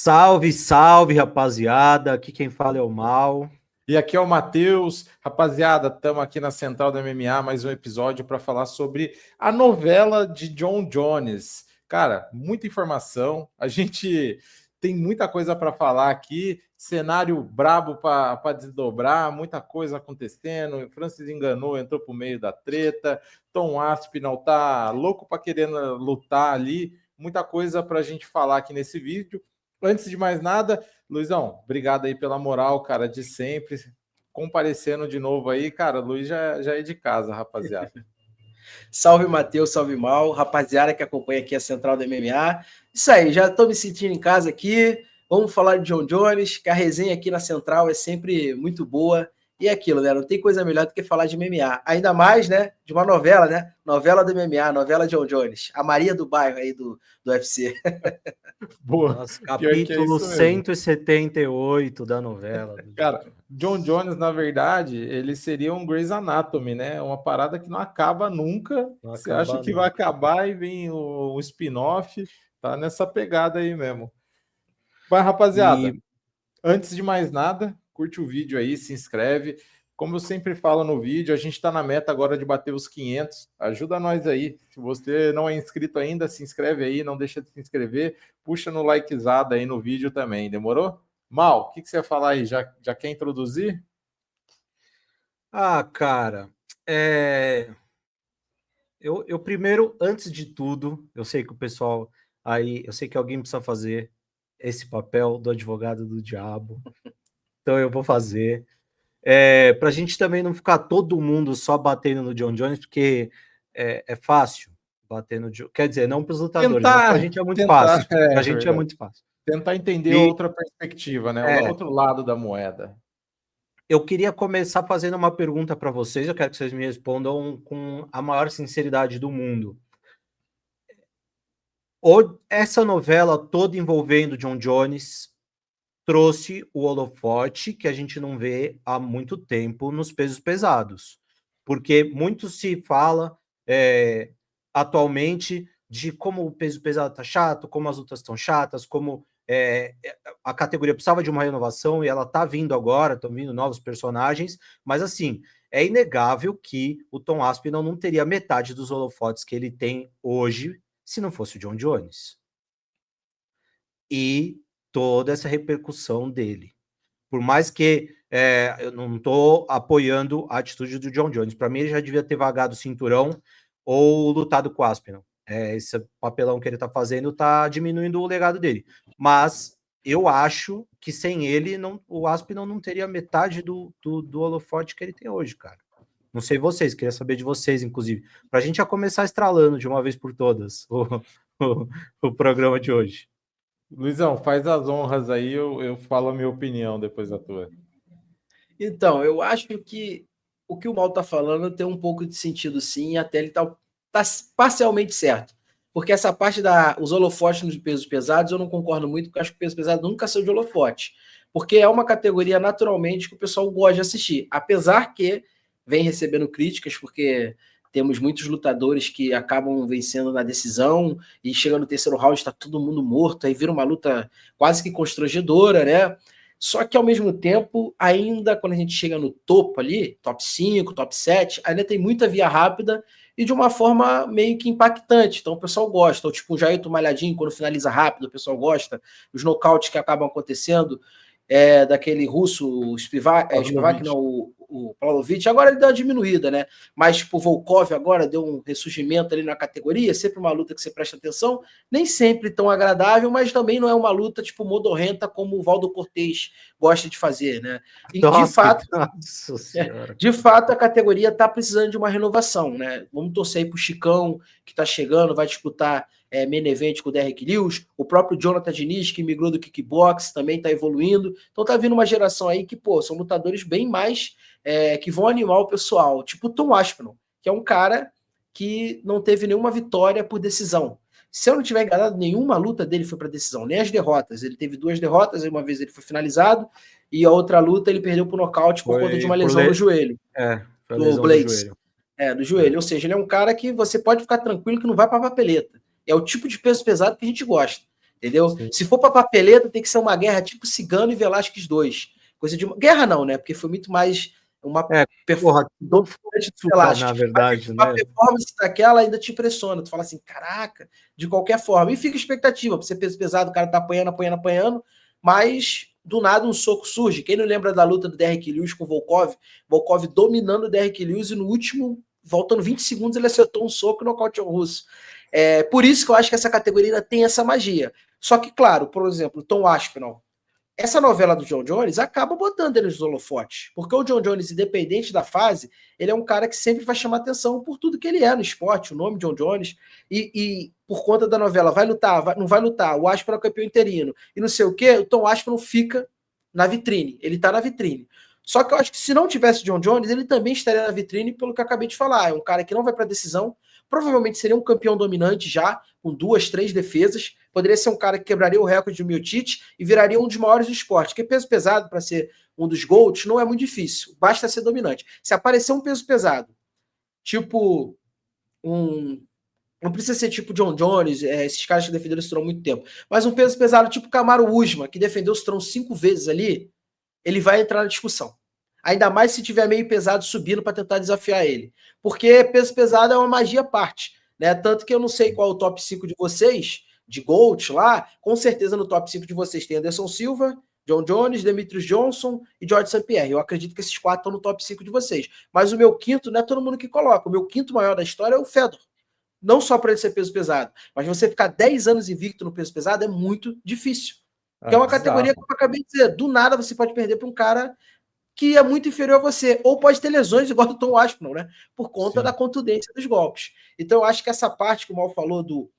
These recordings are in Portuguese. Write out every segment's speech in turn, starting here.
Salve, salve, rapaziada. Aqui quem fala é o Mal. E aqui é o Matheus. Rapaziada, estamos aqui na Central do MMA, mais um episódio para falar sobre a novela de Jon Jones. Cara, muita informação. A gente tem muita coisa para falar aqui. Cenário brabo para desdobrar, muita coisa acontecendo. O Francis enganou, entrou por meio da treta. Tom Aspinall tá louco para querer lutar ali. Muita coisa para a gente falar aqui nesse vídeo. Antes de mais nada, Luizão, obrigado aí pela moral, cara, de sempre, comparecendo de novo aí, cara, Luiz já é de casa, rapaziada. Salve, Matheus, salve, Mal, rapaziada que acompanha aqui a Central do MMA. Isso aí, já tô me sentindo em casa aqui, vamos falar de Jon Jones, que a resenha aqui na Central é sempre muito boa, e é aquilo, né, não tem coisa melhor do que falar de MMA, ainda mais, né, de uma novela, né, novela do MMA, novela de Jon Jones, a Maria do Bairro aí do UFC. Boa. Nossa, capítulo 178 da novela. Cara, Jon Jones, na verdade, ele seria um Grey's Anatomy, né? Uma parada que não acaba nunca. Você acha que vai acabar e vem o spin-off. Tá nessa pegada aí mesmo. Vai, rapaziada. Antes de mais nada, curte o vídeo aí, se inscreve. Como eu sempre falo no vídeo, a gente está na meta agora de bater os 500. Ajuda nós aí. Se você não é inscrito ainda, se inscreve aí, não deixa de se inscrever. Puxa no likezada aí no vídeo também, demorou? Mal, o que você ia falar aí? Já quer introduzir? Ah, cara, eu primeiro, antes de tudo, eu sei que o pessoal aí, eu sei que alguém precisa fazer esse papel do advogado do diabo, então eu vou fazer. Para a gente também não ficar todo mundo só batendo no Jon Jones, porque é fácil bater no Jon. Quer dizer, não para os lutadores, mas para a gente é muito fácil. Para a gente é muito fácil. Tentar entender outra perspectiva, né? O outro lado da moeda. Eu queria começar fazendo uma pergunta para vocês, eu quero que vocês me respondam com a maior sinceridade do mundo. Essa novela toda envolvendo Jon Jones trouxe o holofote que a gente não vê há muito tempo nos pesos pesados, porque muito se fala atualmente de como o peso pesado tá chato, como as lutas estão chatas, como a categoria precisava de uma renovação e ela tá vindo agora, estão vindo novos personagens, mas assim, é inegável que o Tom Aspinall não teria metade dos holofotes que ele tem hoje se não fosse o Jon Jones. E toda essa repercussão dele. Por mais que eu não estou apoiando a atitude do Jon Jones. Para mim, ele já devia ter vagado o cinturão ou lutado com o Aspinall. Esse papelão que ele está fazendo está diminuindo o legado dele. Mas eu acho que sem ele, o Aspinall não teria metade do holofote que ele tem hoje, cara. Não sei vocês, queria saber de vocês, inclusive. Para a gente já começar estralando de uma vez por todas o programa de hoje. Luizão, faz as honras aí, eu falo a minha opinião depois da tua. Então, eu acho que o que o Mal tá falando tem um pouco de sentido sim, e até ele tá parcialmente certo. Porque essa parte os holofotes nos pesos pesados eu não concordo muito, porque eu acho que o peso pesado nunca saiu de holofote. Porque é uma categoria naturalmente que o pessoal gosta de assistir. Apesar que vem recebendo críticas, porque temos muitos lutadores que acabam vencendo na decisão e chega no terceiro round, está todo mundo morto, aí vira uma luta quase que constrangedora, né? Só que ao mesmo tempo, ainda quando a gente chega no topo ali, top 5, top 7, ainda tem muita via rápida e de uma forma meio que impactante. Então o pessoal gosta. Ou, tipo o Jair Malhadinho, quando finaliza rápido, o pessoal gosta. Os nocautes que acabam acontecendo, daquele russo, o Spivak, não, o Pavlovich, agora ele deu uma diminuída, né? Mas tipo, o Volkov agora deu um ressurgimento ali na categoria, sempre uma luta que você presta atenção, nem sempre tão agradável, mas também não é uma luta tipo modorrenta como o Valdo Cortez gosta de fazer, né? E de fato a categoria tá precisando de uma renovação, né? Vamos torcer aí pro Chicão, que tá chegando, vai disputar main event com o Derrick Lewis, o próprio Jonathan Diniz, que migrou do kickbox, também tá evoluindo, então tá vindo uma geração aí que, pô, são lutadores bem mais que vão animar o pessoal, tipo o Tom Aspinall, que é um cara que não teve nenhuma vitória por decisão. Se eu não tiver enganado, nenhuma luta dele foi para decisão, nem as derrotas. Ele teve 2 derrotas, uma vez ele foi finalizado, e a outra luta ele perdeu por nocaute por conta de uma lesão no joelho. Do Blades. Do joelho. Ou seja, ele é um cara que você pode ficar tranquilo que não vai para papeleta. É o tipo de peso pesado que a gente gosta. entendeu? Sim. Se for pra papeleta, tem que ser uma guerra tipo Cigano e Velasquez 2. Coisa de uma... Guerra não, né? Porque foi muito mais uma Porra, dominante do na Velasquez. verdade, A né? performance daquela ainda te impressiona. Tu fala assim, caraca, de qualquer forma. E fica expectativa, pra você peso pesado, o cara tá apanhando, mas do nada um soco surge. Quem não lembra da luta do Derrick Lewis com o Volkov? Volkov dominando o Derrick Lewis e no último, faltando 20 segundos, ele acertou um soco e nocauteou o russo. Por isso que eu acho que essa categoria ainda tem essa magia. Só que, claro, por exemplo, Tom Aspinall, essa novela do John Jones acaba botando ele nos holofotes. Porque o John Jones, independente da fase, ele é um cara que sempre vai chamar atenção por tudo que ele é no esporte, o nome John Jones. E por conta da novela, vai lutar, não vai lutar, o Aspinall é campeão interino. E não sei o quê, o Tom Aspinall fica na vitrine. Ele tá na vitrine. Só que eu acho que se não tivesse John Jones, ele também estaria na vitrine pelo que eu acabei de falar. É um cara que não vai para decisão, provavelmente seria um campeão dominante já, com 2, 3 defesas. Poderia ser um cara que quebraria o recorde do Miocic e viraria um dos maiores do esporte. Porque peso pesado, para ser um dos GOATs, não é muito difícil. Basta ser dominante. Se aparecer um peso pesado, tipo não precisa ser tipo John Jones, esses caras que defenderam o cinturão há muito tempo. Mas um peso pesado tipo Kamaru Usman, que defendeu o cinturão 5 vezes ali, ele vai entrar na discussão. Ainda mais se tiver meio pesado subindo para tentar desafiar ele. Porque peso pesado é uma magia à parte. Né? Tanto que eu não sei qual é o top 5 de vocês, de GOAT lá. Com certeza no top 5 de vocês tem Anderson Silva, John Jones, Demetrius Johnson e George St. Pierre. Eu acredito que esses 4 estão no top 5 de vocês. Mas o meu quinto não é todo mundo que coloca. O meu quinto maior da história é o Fedor. Não só para ele ser peso pesado, mas você ficar 10 anos invicto no peso pesado é muito difícil. Que é uma categoria que eu acabei de dizer. Do nada você pode perder para um cara que é muito inferior a você. Ou pode ter lesões igual do Tom Aspinall, né? Por conta da contundência dos golpes. Então eu acho que essa parte que o Mal falou do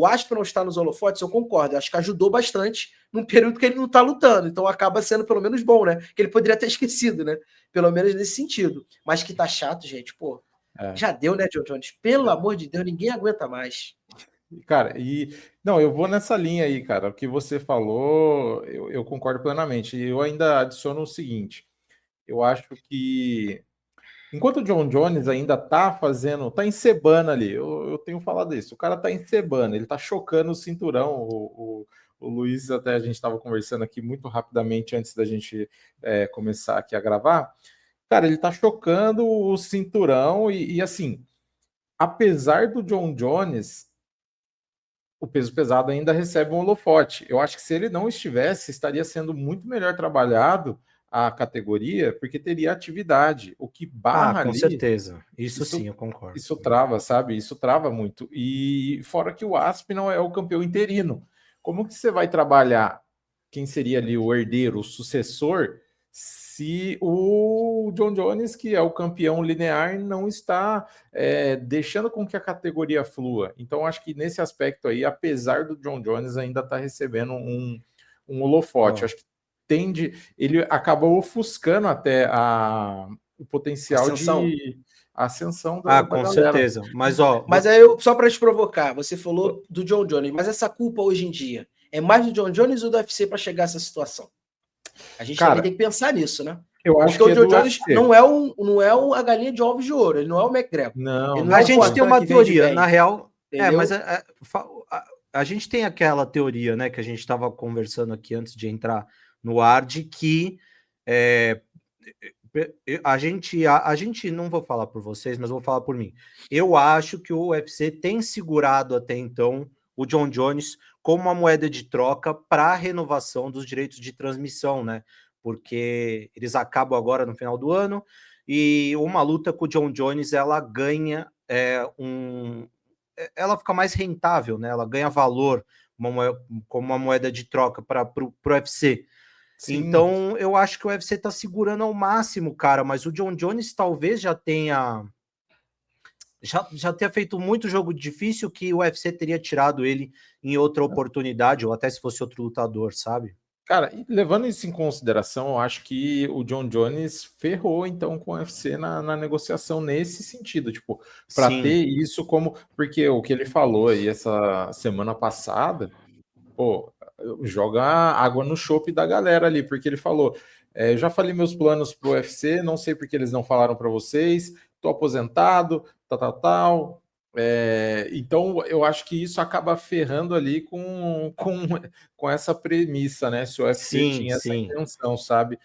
Aspinall estar nos holofotes, eu concordo. Eu acho que ajudou bastante num período que ele não está lutando. Então acaba sendo pelo menos bom, né? Que ele poderia ter esquecido, né? Pelo menos nesse sentido. Mas que tá chato, gente. Pô, já deu, né, John Jones? Pelo amor de Deus, ninguém aguenta mais. Cara, não, eu vou nessa linha aí, cara. O que você falou, eu concordo plenamente. Eu ainda adiciono o seguinte: eu acho que enquanto o John Jones ainda tá encebando ali, eu tenho falado isso, o cara tá encebando, ele tá chocando o cinturão. O Luiz, até a gente estava conversando aqui muito rapidamente antes da gente começar aqui a gravar. Cara, ele tá chocando o cinturão e assim, apesar do John Jones, o peso pesado ainda recebe um holofote. Eu acho que se ele não estivesse, estaria sendo muito melhor trabalhado a categoria, porque teria atividade. O que barra com ali... certeza. Isso sim, eu concordo. Isso trava, sabe? Isso trava muito. E fora que o Aspinall é o campeão interino. Como que você vai trabalhar quem seria ali o herdeiro, o sucessor, se o John Jones, que é o campeão linear, não está deixando com que a categoria flua? Então, acho que nesse aspecto aí, apesar do John Jones ainda estar recebendo um holofote, acho que ele acabou ofuscando até o potencial de ascensão da com galera. certeza. Mas aí, só para te provocar, você falou do John Jones, mas essa culpa hoje em dia é mais do John Jones ou do UFC para chegar a essa situação? A gente também tem que pensar nisso, né? Eu acho porque que o John Jones não é a galinha de ovos de ouro, ele não é o McGregor. Não, a gente tem uma teoria, na real. Mas a gente tem aquela teoria, né, que a gente estava conversando aqui antes de entrar no ar, de que a gente, não vou falar por vocês, mas vou falar por mim. Eu acho que o UFC tem segurado até então o John Jones como uma moeda de troca para a renovação dos direitos de transmissão, né? Porque eles acabam agora no final do ano e uma luta com o John Jones, ela ganha ela fica mais rentável, né? Ela ganha valor como uma moeda de troca para o UFC. Sim. Então, eu acho que o UFC tá segurando ao máximo, cara, mas o John Jones talvez já tenha feito muito jogo difícil que o UFC teria tirado ele em outra oportunidade, ou até se fosse outro lutador, sabe? Cara, levando isso em consideração, eu acho que o John Jones ferrou, então, com o UFC na negociação nesse sentido, tipo, para ter isso como... Porque o que ele falou aí essa semana passada, pô, joga água no chope da galera ali, porque ele falou, eu já falei meus planos pro UFC, não sei porque eles não falaram para vocês, tô aposentado, tal. Então, eu acho que isso acaba ferrando ali com essa premissa, né? Se o UFC Sim, tinha essa sim. intenção, sabe?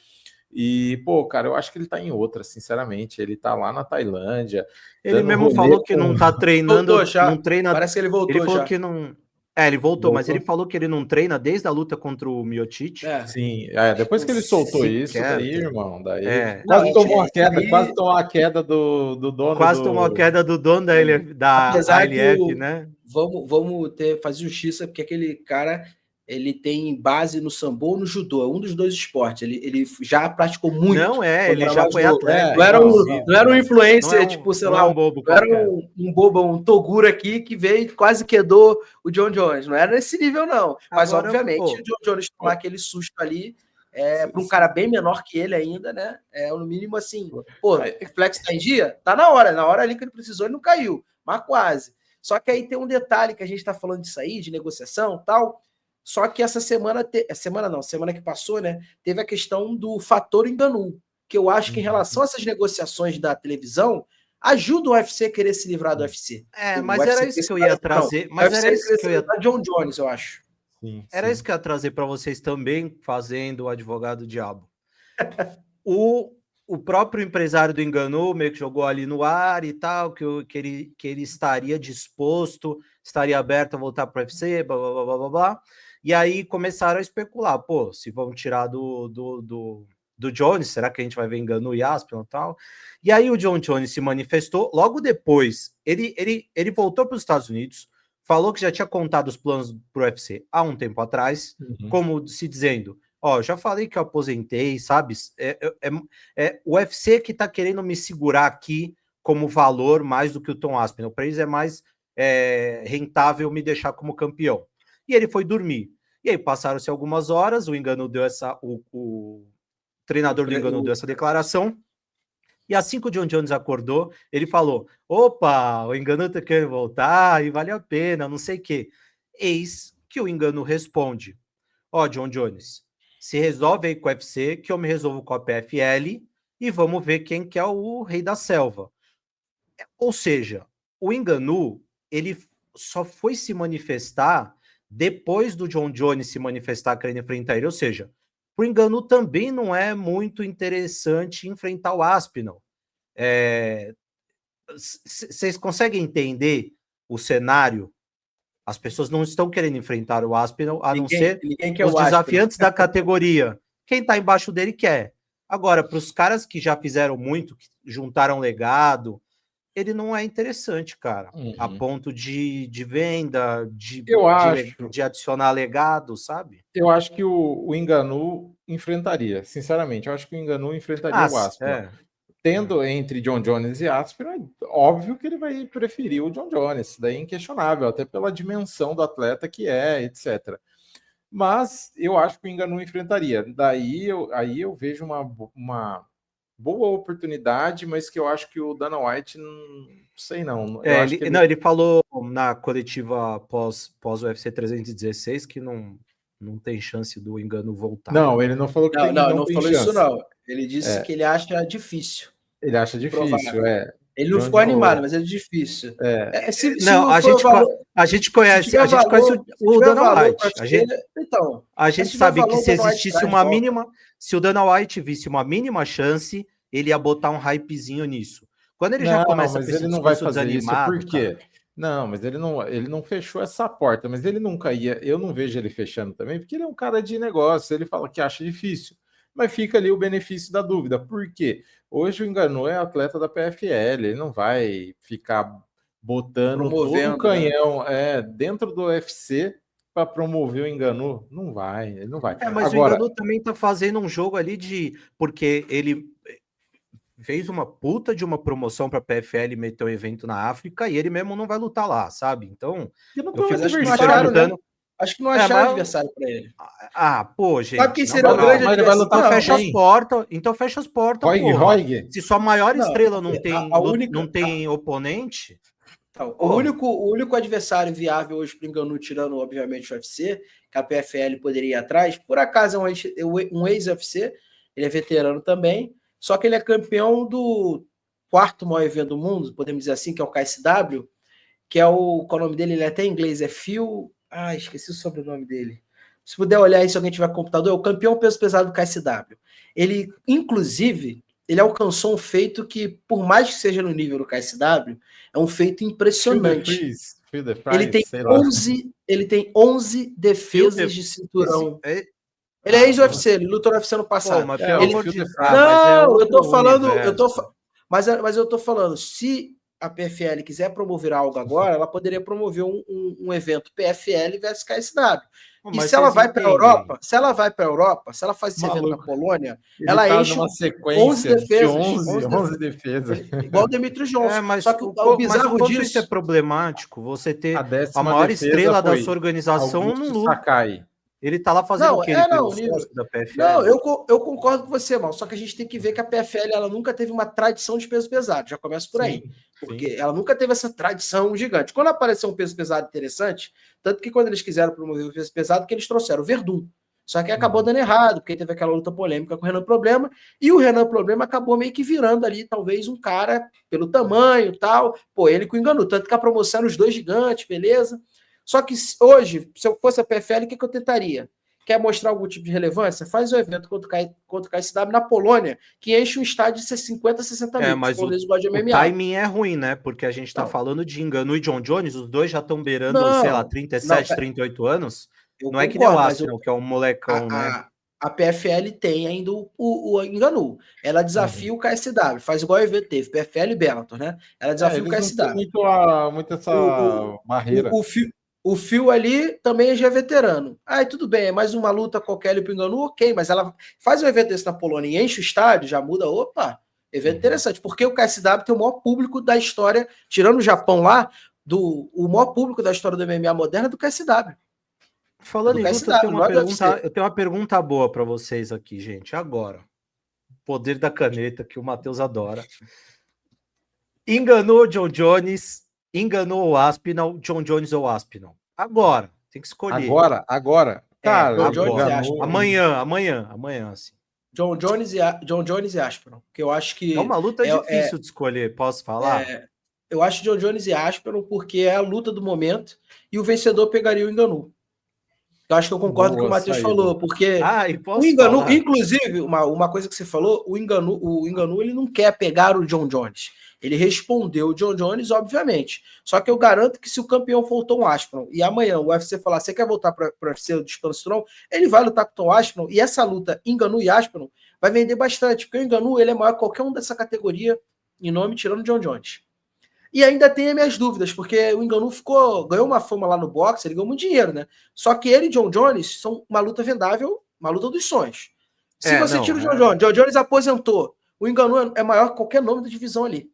E, pô, cara, eu acho que ele tá em outra, sinceramente. Ele tá lá na Tailândia, Ele dando mesmo rolê falou que com... não tá treinando, Voltou já. não treina. Parece que ele voltou Ele falou já. que não. Ele voltou, mas Voltou? ele falou que ele não treina desde a luta contra o Miocic. Sim, depois que ele soltou isso, Sequer. daí, irmão, daí Não, quase tomou a isso queda, aí- quase tomou a queda do dono Quase tomou a queda do dono da Apesar que ALF, né? vamos fazer justiça, porque aquele cara ele tem base no sambo ou no judô, é um dos dois esportes. Ele já praticou muito Não quando ele era já mais foi novo. atleta. Não era não. não era um influencer, Não é tipo, sei não lá, é um bobo não era qualquer. um bobo, um Toguro aqui que veio e quase quedou o John Jones. Não era nesse nível, não. Mas, Agora, obviamente, pô, o John Jones tomar aquele susto ali, para um cara bem menor que ele ainda, né? No mínimo assim, pô, o reflexo tá em dia? Tá na hora ali que ele precisou, ele não caiu, mas quase. Só que aí tem um detalhe que a gente está falando disso aí, de negociação e tal. Só que essa semana, semana que passou, né? Teve a questão do fator Ngannou, que eu acho que em relação a essas negociações da televisão, ajuda o UFC a querer se livrar do UFC. mas era isso que eu ia trazer. Mas era isso que eu ia. John Jones, eu acho. Era isso que eu ia trazer para vocês também, fazendo o advogado diabo. O próprio empresário do Ngannou meio que jogou ali no ar e tal, que ele estaria disposto, estaria aberto a voltar para o UFC, blá, blá, blá, blá, blá. E aí começaram a especular, pô, se vão tirar do Jones, será que a gente vai ver Ngannou e Aspinall e tal? E aí o John Jones se manifestou, logo depois, ele voltou para os Estados Unidos, falou que já tinha contado os planos para o UFC há um tempo atrás, como se dizendo, já falei que eu aposentei, sabe? O UFC que tá querendo me segurar aqui como valor mais do que o Tom Aspinall. Para eles é mais rentável me deixar como campeão. E ele foi dormir. E aí passaram-se algumas horas, o Ngannou deu o treinador do Ngannou deu essa declaração. E assim que o John Jones acordou, ele falou: opa, o Ngannou tá querendo voltar e vale a pena, não sei o quê. Eis que o Ngannou responde: John Jones, se resolve aí com o UFC, que eu me resolvo com a PFL e vamos ver quem que é o rei da selva. Ou seja, o Ngannou, ele só foi se manifestar depois do John Jones se manifestar querendo enfrentar ele. Ou seja, o Ngannou também não é muito interessante enfrentar o Aspinall. Vocês conseguem entender o cenário? As pessoas não estão querendo enfrentar o Aspinall, a não ser os desafiantes da categoria. Quem está embaixo dele quer. Agora, para os caras que já fizeram muito, que juntaram legado, ele não é interessante, cara. A ponto de venda, de adicionar legado, sabe? Eu acho que o Ngannou enfrentaria, sinceramente. Eu acho que o Ngannou enfrentaria o Aspinall. Tendo entre John Jones e Aspinall, óbvio que ele vai preferir o John Jones, isso daí é inquestionável, até pela dimensão do atleta que é, etc. Mas eu acho que o Ngannou enfrentaria. Aí eu vejo uma boa oportunidade, mas que eu acho que o Dana White, não sei não. Ele falou na coletiva pós UFC 316 que não tem chance do Ngannou voltar. Não, ele não falou que não tem falou chance. Isso não. Ele disse que ele acha difícil. Ele acha difícil, Ele não ficou animado, mas é difícil. A gente conhece o Dana White. A gente sabe que se existisse uma mínima, se o Dana White visse uma mínima chance, ele ia botar um hypezinho nisso. Quando ele já começa a esse discurso desanimado, por quê? Não, mas ele não fechou essa porta, mas ele nunca ia. Eu não vejo ele fechando também, porque ele é um cara de negócio, ele fala que acha difícil. Mas fica ali o benefício da dúvida. Por quê? Hoje o Ngannou é atleta da PFL, ele não vai ficar botando todo o canhão dentro do UFC para promover o Ngannou. Não vai, ele não vai. Mas agora, o Ngannou também está fazendo um jogo ali porque ele fez uma puta de uma promoção para a PFL meter um evento na África e ele mesmo não vai lutar lá, sabe? Então, acho que não acharam adversário para ele. Pô, gente. Sabe quem seria o grande adversário? Vai lutar, fecha as portas. Então fecha as portas, Roig. Se sua maior estrela não tem oponente... Então, o único adversário viável hoje para o Ngannou, tirando, obviamente, o UFC, que a PFL poderia ir atrás, por acaso é um ex-UFC, ele é veterano também, só que ele é campeão do 4º maior evento do mundo, podemos dizer assim, que é o KSW, que é qual é o nome dele? Ele é até em inglês, é Phil... esqueci o sobrenome dele. Se puder olhar aí, se alguém tiver computador, é o campeão peso pesado do KSW. Ele, inclusive, ele alcançou um feito que, por mais que seja no nível do KSW, é um feito impressionante. Ele tem 11 defesas de cinturão. Ele é ex-UFC, ele lutou no UFC no passado. Mas eu tô falando, se a PFL quiser promover algo agora, ela poderia promover um evento PFL versus KSW. E se ela vai para a Europa, se ela faz esse evento na Polônia, ela enche uma sequência 11 defesas. Igual o Demetrius Johnson. Só que o bizarro disso... isso é problemático, você ter a maior estrela da sua organização no luta. Ele tá lá fazendo o que? Da PFL? Não, eu concordo com você, mal. Só que a gente tem que ver que a PFL ela nunca teve uma tradição de peso pesado. Já começa por aí. Porque ela nunca teve essa tradição gigante. Quando apareceu um peso pesado interessante, tanto que quando eles quiseram promover o peso pesado, que eles trouxeram o Verdun. Só que acabou dando errado, porque teve aquela luta polêmica com o Renan Problema, e o Renan Problema acabou meio que virando ali, talvez, um cara pelo tamanho e tal. Ele com Ngannou. Tanto que a promoção era os dois gigantes, beleza? Só que hoje, se eu fosse a PFL, o que eu tentaria? Quer mostrar algum tipo de relevância? Faz um evento contra o KSW na Polônia, que enche um estádio de 50, 60 mil. Mas o timing é ruim, né? Porque a gente tá falando de Ngannou e John Jones, os dois já estão beirando, 37, 38 anos. Não é que nem o Aspinall, que é um molecão, né? A PFL tem ainda o Ngannou. Ela desafia o KSW, faz igual o evento teve, PFL e Bellator, né? Ela desafia o KSW. Muito essa barreira. O Phil ali também já é veterano. Tudo bem, é mais uma luta qualquer ali pro Ngannou, ok, mas ela faz um evento desse na Polônia e enche o estádio, já muda, evento interessante, porque o KSW tem o maior público da história, tirando o Japão lá, o maior público da história do MMA moderna é do KSW. Falando em luta, eu tenho uma pergunta boa para vocês aqui, gente, agora. Poder da caneta, que o Matheus adora. Ngannou John Jones... Ngannou o Aspinall, John Jones ou Aspinall? Agora, tem que escolher. Agora. Cara, amanhã, assim. John Jones e Aspinall, que eu acho que... É uma luta difícil de escolher, posso falar? Eu acho John Jones e Aspinall porque é a luta do momento e o vencedor pegaria o Ngannou. Eu acho que eu concordo com o que o Matheus falou, porque o Ngannou, inclusive, uma coisa que você falou, o Ngannou ele não quer pegar o John Jones. Ele respondeu o John Jones, obviamente. Só que eu garanto que se o campeão for o Tom Aspinall e amanhã o UFC falar, você quer voltar para o UFC do Expansão, ele vai lutar com o Tom Aspinall e essa luta Ngannou e Aspinall vai vender bastante, porque o Ngannou ele é maior que qualquer um dessa categoria em nome, tirando o John Jones. E ainda tem as minhas dúvidas, porque o Ngannou ganhou uma fama lá no boxe, ele ganhou muito dinheiro, né? Só que ele e John Jones são uma luta vendável, uma luta dos sonhos. Se você tira o John Jones aposentou, o Ngannou é maior que qualquer nome da divisão ali.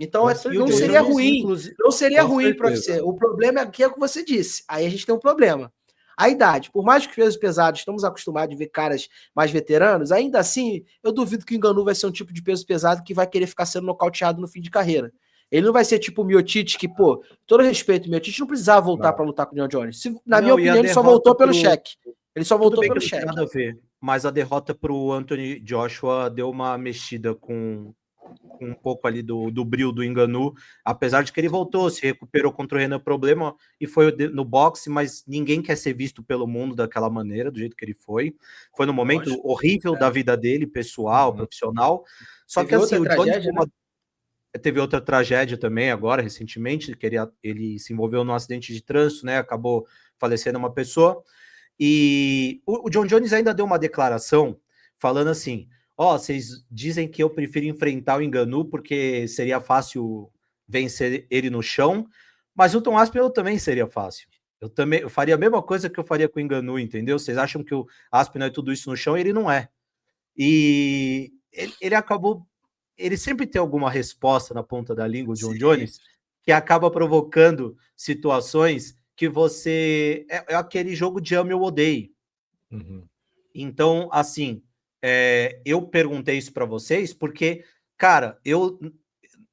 Então não seria ruim. Não seria ruim para você. O problema aqui é o que você disse. Aí a gente tem um problema. A idade. Por mais que pesos pesados, estamos acostumados a ver caras mais veteranos, ainda assim, eu duvido que o Ngannou vai ser um tipo de peso pesado que vai querer ficar sendo nocauteado no fim de carreira. Ele não vai ser tipo o Miocic, que, todo respeito, o Miocic não precisava voltar para lutar com o John Jones. Na minha opinião, ele só voltou pelo cheque. Ele só voltou pelo cheque. Nada a ver, mas a derrota para o Anthony Joshua deu uma mexida com um pouco ali do brilho do Ngannou, apesar de que ele voltou, se recuperou contra o Renan Problema e foi no boxe, mas ninguém quer ser visto pelo mundo daquela maneira, do jeito que ele foi. Foi no momento horrível da vida dele, pessoal, profissional. Só que assim, o Jones teve outra tragédia também agora, recentemente, que ele se envolveu num acidente de trânsito, né? Acabou falecendo uma pessoa. E o John Jones ainda deu uma declaração falando assim: vocês dizem que eu prefiro enfrentar o Ngannou porque seria fácil vencer ele no chão, mas o Tom Aspinall também seria fácil. Eu faria a mesma coisa que eu faria com o Ngannou, entendeu? Vocês acham que o Aspinall é tudo isso no chão e ele não é. E ele sempre tem alguma resposta na ponta da língua, o John Jones, que acaba provocando situações que você... É aquele jogo de ame ou odeie. Então, assim... eu perguntei isso para vocês porque, cara,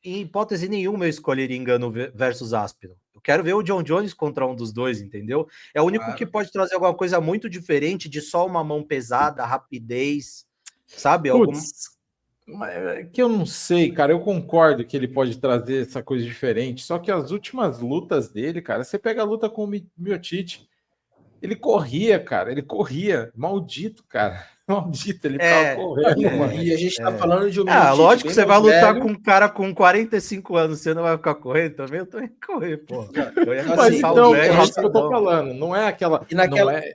em hipótese nenhuma eu escolheria Ngannou versus Aspinall. Eu quero ver o John Jones contra um dos dois, entendeu? É o único que pode trazer alguma coisa muito diferente de só uma mão pesada, rapidez, sabe? Que eu não sei, cara. Eu concordo que ele pode trazer essa coisa diferente. Só que as últimas lutas dele, cara, você pega a luta com o Miocic, ele corria, cara. Ele corria. Maldito, cara. Maldito, ele ficava correndo, mano. E a gente tá falando de um lógico que bem você vai mais lutar velho. com um cara com 45 anos, você não vai ficar correndo também? Eu também correr, pô. Eu ia Então, Mas assim, então, velho, é isso que eu tô rapidão. falando. Não é aquela. E naquela- Não é.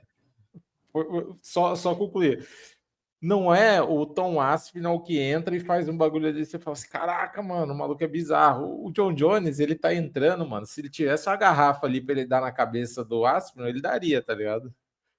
Só concluir. Não é o Tom Aspinall que entra e faz um bagulho desse. Você fala assim: caraca, mano, o maluco é bizarro. O John Jones, ele tá entrando, mano. Se ele tivesse uma garrafa ali pra ele dar na cabeça do Aspinall, ele daria, tá ligado?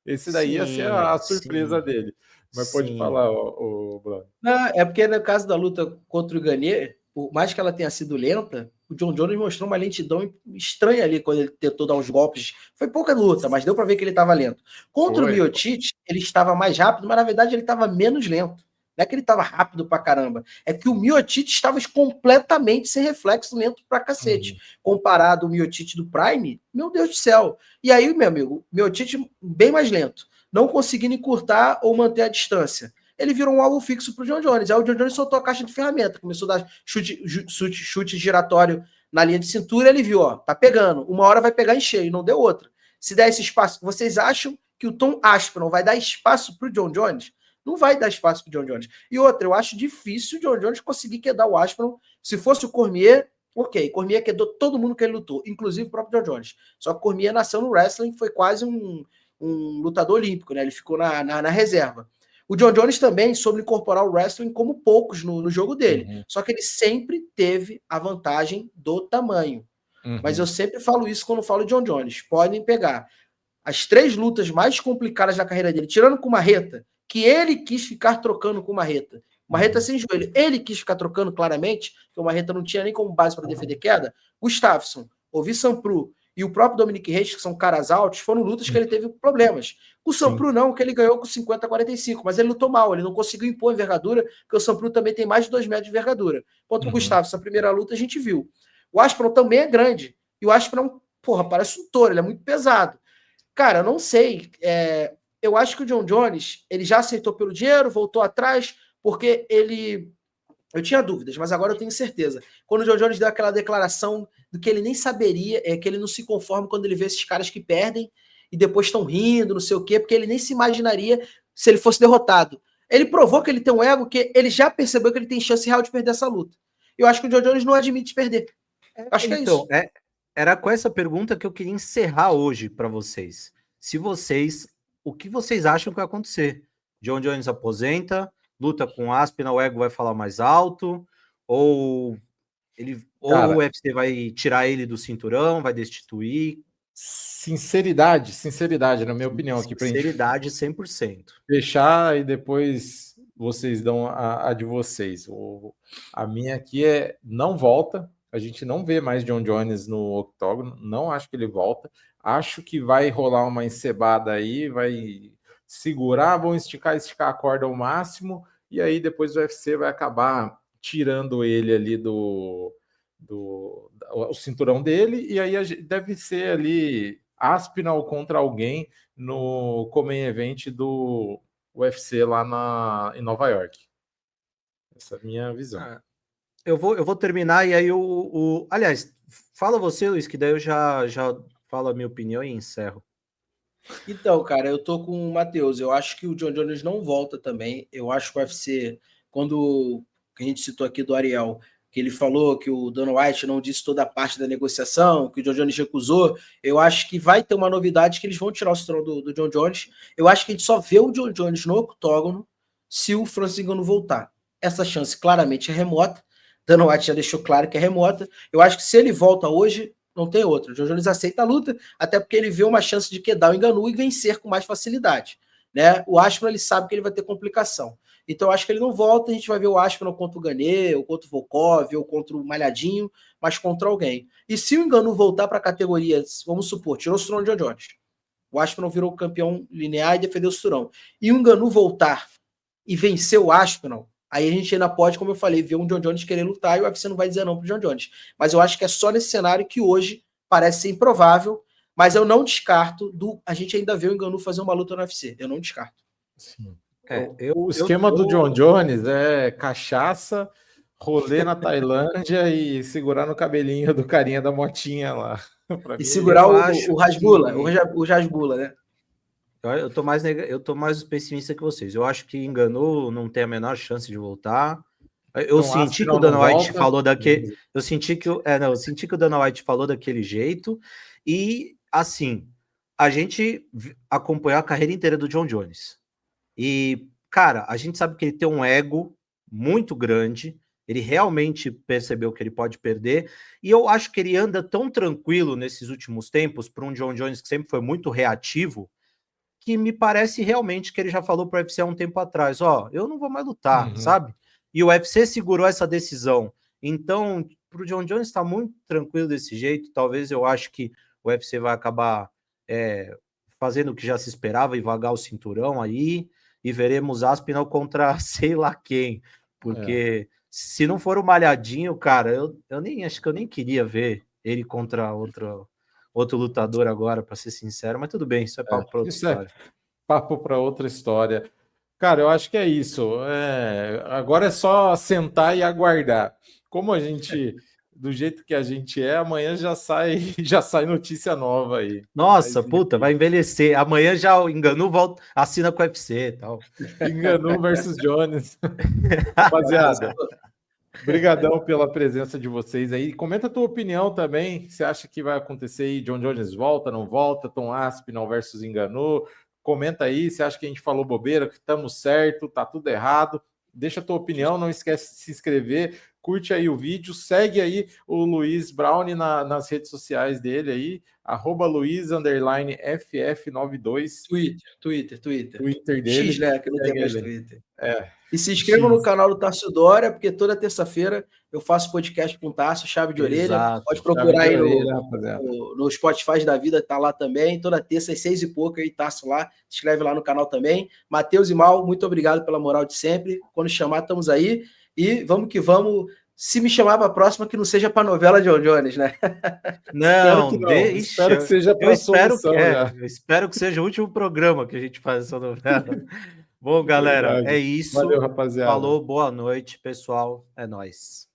Esse daí ia ser a surpresa dele. Mas pode falar, o Bruno. Não, é porque no caso da luta contra o Ganier, por mais que ela tenha sido lenta, o John Jones mostrou uma lentidão estranha ali quando ele tentou dar uns golpes. Foi pouca luta, mas deu para ver que ele estava lento. Contra o Miocic, ele estava mais rápido, mas na verdade ele estava menos lento. Não é que ele estava rápido pra caramba, é que o Miocic estava completamente sem reflexo, lento pra cacete. Comparado ao Miocic do Prime, meu Deus do céu. E aí, meu amigo, o Miocic bem mais lento, não conseguindo encurtar ou manter a distância. Ele virou um alvo fixo pro John Jones. Aí o John Jones soltou a caixa de ferramenta, começou a dar chute giratório na linha de cintura, ele viu, ó, tá pegando, uma hora vai pegar em cheio, não deu outra. Se der esse espaço, vocês acham que o Tom Aspinall vai dar espaço pro John Jones? Não vai dar espaço pro John Jones. E outra, eu acho difícil o John Jones conseguir quedar o Aspinall. Se fosse o Cormier, ok, Cormier quedou todo mundo que ele lutou, inclusive o próprio John Jones. Só que o Cormier nasceu no wrestling, foi quase um lutador olímpico, né? Ele ficou na reserva. O John Jones também soube incorporar o wrestling como poucos no jogo dele. Só que ele sempre teve a vantagem do tamanho. Mas eu sempre falo isso quando falo de John Jones. Podem pegar as 3 lutas mais complicadas da carreira dele, tirando com o Marreta, que ele quis ficar trocando com o Marreta. Marreta sem joelho. Ele quis ficar trocando claramente, porque o Marreta não tinha nem como base para defender queda. Gustafsson, Ovi Sampru e o próprio Dominic Reis, que são caras altos, foram lutas que ele teve problemas. O Sampru não, que ele ganhou com 50-45, mas ele lutou mal, ele não conseguiu impor envergadura, porque o Sampru também tem mais de 2 metros de envergadura. Contra o Gustafsson, a primeira luta a gente viu. O Aspinall também é grande, e o Aspinall, porra, parece um touro, ele é muito pesado. Cara, eu não sei, eu acho que o John Jones, ele já aceitou pelo dinheiro, voltou atrás, porque ele... Eu tinha dúvidas, mas agora eu tenho certeza. Quando o John Jones deu aquela declaração do que ele nem saberia, que ele não se conforma quando ele vê esses caras que perdem e depois estão rindo, não sei o quê, porque ele nem se imaginaria se ele fosse derrotado. Ele provou que ele tem um ego, que ele já percebeu que ele tem chance real de perder essa luta. Eu acho que o John Jones não admite perder. Acho que é isso. Era com essa pergunta que eu queria encerrar hoje para vocês. O que vocês acham que vai acontecer? John Jones aposenta, luta com Aspinall, o ego vai falar mais alto, ou o UFC vai tirar ele do cinturão, vai destituir? Sinceridade, na minha opinião aqui, pra sinceridade 100%. Fechar e depois vocês dão a de vocês. A minha aqui não volta. A gente não vê mais John Jones no octógono. Não acho que ele volta. Acho que vai rolar uma encebada aí, vai segurar, vão esticar a corda ao máximo, e aí depois o UFC vai acabar tirando ele ali do o cinturão dele, e aí deve ser ali Aspinall contra alguém no Main Event do UFC lá em Nova York. Essa é a minha visão. Eu vou terminar e aí aliás, fala você, Luiz, que daí eu já falo a minha opinião e encerro. Então, cara, eu tô com o Matheus. Eu acho que o John Jones não volta também. Eu acho que o UFC, quando a gente citou aqui do Ariel, que ele falou que o Dana White não disse toda a parte da negociação, que o John Jones recusou, eu acho que vai ter uma novidade que eles vão tirar o cinturão do John Jones. Eu acho que a gente só vê o John Jones no octógono se o Francis Ngannou voltar. Essa chance claramente é remota. Dana White já deixou claro que é remota. Eu acho que se ele volta hoje, não tem outro. O John Jones aceita a luta, até porque ele vê uma chance de quedar o Ngannou e vencer com mais facilidade. Né? O Aspinall, ele sabe que ele vai ter complicação. Então, eu acho que ele não volta, a gente vai ver o Aspinall contra o Ganier, ou contra o Volkov, ou contra o Malhadinho, mas contra alguém. E se o Ngannou voltar para a categoria, vamos supor, tirou o cinturão de John Jones, o Aspinall virou campeão linear e defendeu o cinturão, e o Ngannou voltar e vencer o Aspinall, aí a gente ainda pode, como eu falei, ver um John Jones querer lutar e o UFC não vai dizer não pro John Jones. Mas eu acho que é só nesse cenário que hoje parece ser improvável, mas eu não descarto a gente ainda vê o Ngannou fazer uma luta no UFC. Eu não descarto. Sim. O esquema do John Jones é cachaça, rolê na Tailândia e segurar no cabelinho do carinha da motinha lá. E segurar o Rasbula, o Rasbula, né? Eu tô mais pessimista que vocês. Eu acho que Ngannou não tem a menor chance de voltar. Eu Então, senti que Aspinall o Dana não White volta. falou daquele. Eu senti que o Dana White falou daquele jeito. E assim, a gente acompanhou a carreira inteira do John Jones. E, cara, a gente sabe que ele tem um ego muito grande. Ele realmente percebeu que ele pode perder. E eu acho que ele anda tão tranquilo nesses últimos tempos para um John Jones que sempre foi muito reativo, que me parece realmente que ele já falou para o UFC há um tempo atrás, ó, eu não vou mais lutar, sabe? E o UFC segurou essa decisão. Então, para o John Jones está muito tranquilo desse jeito. Talvez eu acho que o UFC vai acabar fazendo o que já se esperava e vagar o cinturão aí, e veremos Aspinall contra sei lá quem, porque se não for o Malhadinho, cara, eu nem acho que eu nem queria ver ele contra outro lutador agora, para ser sincero, mas tudo bem, isso é papo para outra história. Papo para outra história. Cara, eu acho que é isso. Agora é só sentar e aguardar. Como a gente, do jeito que a gente é, amanhã já sai notícia nova aí. Nossa, puta, vai envelhecer. Amanhã já enganou, volta, assina com o UFC e tal. Enganou versus Jones. Rapaziada, brigadão pela presença de vocês aí. Comenta a tua opinião também. Você acha que vai acontecer aí? John Jones volta, não volta? Tom Aspinall versus Ngannou? Comenta aí. Você acha que a gente falou bobeira, que estamos certo, tá tudo errado? Deixa a tua opinião, não esquece de se inscrever, curte aí o vídeo, segue aí o Luiz Brown nas redes sociais dele aí, @Luiz_FF92. Twitter dele. X, né? Que não tem mais Twitter. E se inscreva no canal do Tássio Dória, porque toda terça-feira eu faço podcast com o Tássio, Chave de Orelha. Pode procurar aí no Spotify da vida, tá lá também. Toda terça, às 6 e pouco, aí Tássio lá. Se inscreve lá no canal também. Matheus e Mal, muito obrigado pela moral de sempre. Quando chamar, estamos aí. E vamos que vamos. Se me chamar para a próxima, que não seja para novela de John Jones, né? Não, espero que seja para solução. Eu espero que seja o último programa que a gente faz essa novela. Bom, galera, é isso. Valeu, rapaziada. Falou, boa noite, pessoal. É nóis.